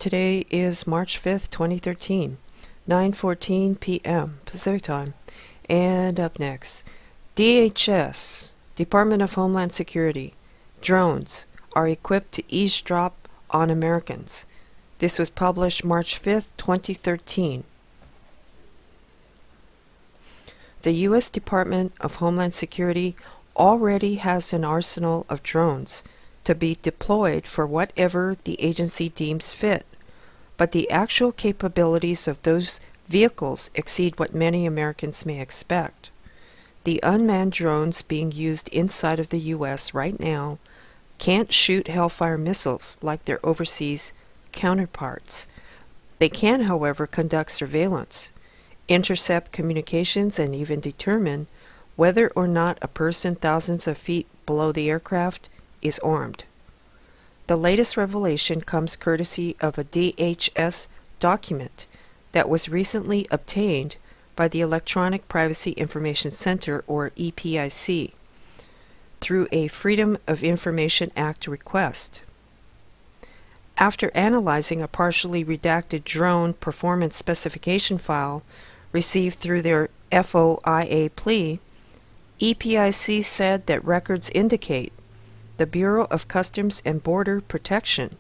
Today is March 5th, 2013, 9:14 p.m. Pacific Time. And up next, DHS, Department of Homeland Security, drones are equipped to eavesdrop on Americans. This was published March 5th, 2013. The U.S. Department of Homeland Security already has an arsenal of drones to be deployed for whatever the agency deems fit, but the actual capabilities of those vehicles exceed what many Americans may expect. The unmanned drones being used inside of the U.S. right now can't shoot Hellfire missiles like their overseas counterparts. They can, however, conduct surveillance, intercept communications, and even determine whether or not a person thousands of feet below the aircraft is armed. The latest revelation comes courtesy of a DHS document that was recently obtained by the Electronic Privacy Information Center, or EPIC, through a Freedom of Information Act request. After analyzing a partially redacted drone performance specification file received through their FOIA plea, EPIC said that records indicate the Bureau of Customs and Border Protection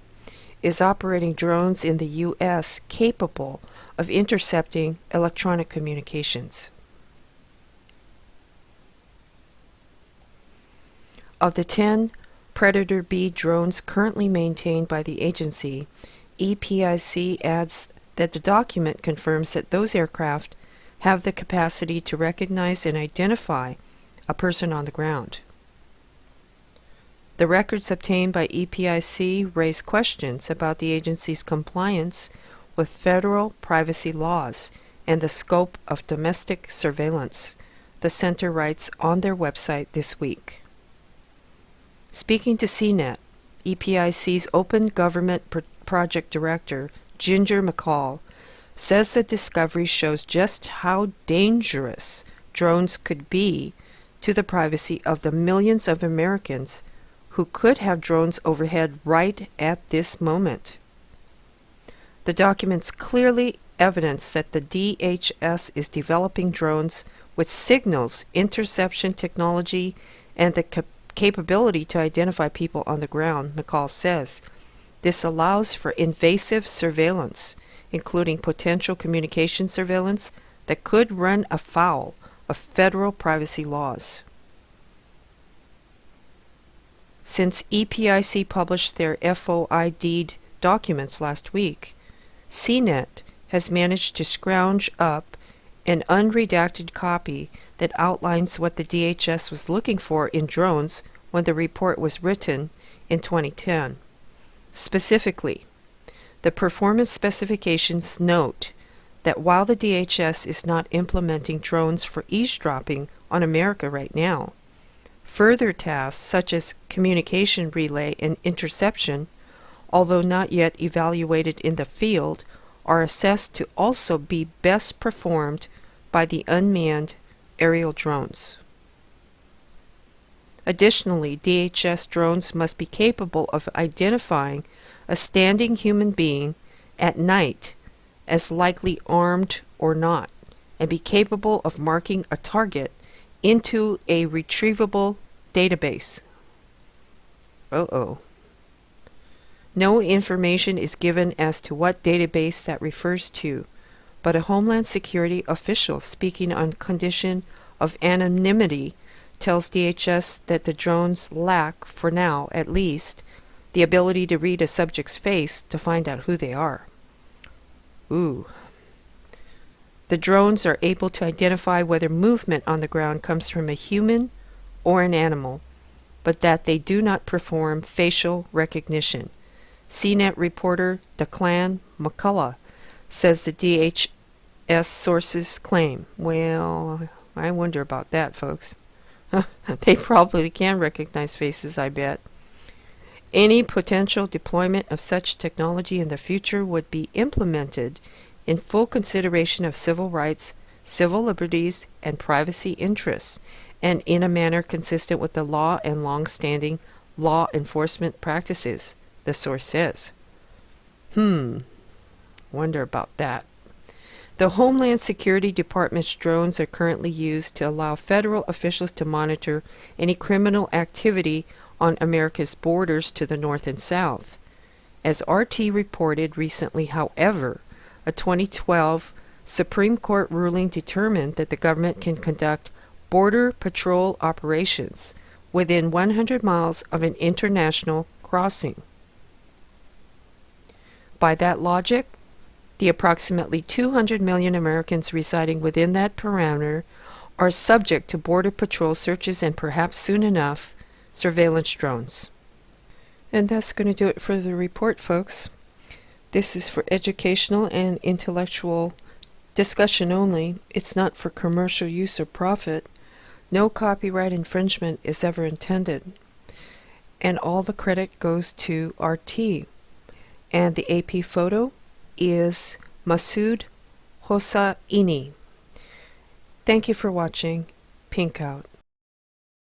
is operating drones in the U.S. capable of intercepting electronic communications. Of the 10 Predator B drones currently maintained by the agency, EPIC adds that the document confirms that those aircraft have the capacity to recognize and identify a person on the ground. The records obtained by EPIC raise questions about the agency's compliance with federal privacy laws and the scope of domestic surveillance, the center writes on their website this week. Speaking to CNET, EPIC's Open Government Project Director, Ginger McCall, says the discovery shows just how dangerous drones could be to the privacy of the millions of Americans who could have drones overhead right at this moment. The documents clearly evidence that the DHS is developing drones with signals interception technology and the capability to identify people on the ground, McCall says. This allows for invasive surveillance, including potential communication surveillance that could run afoul of federal privacy laws. Since EPIC published their FOID documents last week, CNET has managed to scrounge up an unredacted copy that outlines what the DHS was looking for in drones when the report was written in 2010. Specifically, the performance specifications note that while the DHS is not implementing drones for eavesdropping on America right now, further tasks such as communication relay and interception, although not yet evaluated in the field, are assessed to also be best performed by the unmanned aerial drones. Additionally, DHS drones must be capable of identifying a standing human being at night as likely armed or not, and be capable of marking a target into a retrievable database. No information is given as to what database that refers to, but a Homeland Security official speaking on condition of anonymity tells DHS that the drones lack, for now at least, the ability to read a subject's face to find out who they are. The drones are able to identify whether movement on the ground comes from a human or an animal, but that they do not perform facial recognition. CNET reporter Declan McCullough says the DHS sources claim. Well, I wonder about that, folks. They probably can recognize faces, I bet. Any potential deployment of such technology in the future would be implemented in full consideration of civil rights, civil liberties, and privacy interests, and in a manner consistent with the law and long-standing law enforcement practices, the source says. Wonder about that. The Homeland Security Department's drones are currently used to allow federal officials to monitor any criminal activity on America's borders to the north and south. As RT reported recently, however, a 2012 Supreme Court ruling determined that the government can conduct border patrol operations within 100 miles of an international crossing. By that logic, the approximately 200 million Americans residing within that parameter are subject to Border Patrol searches and perhaps soon enough, surveillance drones. And that's going to do it for the report, folks. This is for educational and intellectual discussion only. It's not for commercial use or profit. No copyright infringement is ever intended. And all the credit goes to RT. And the AP photo is Massoud Hossaini. Thank you for watching. Pink out.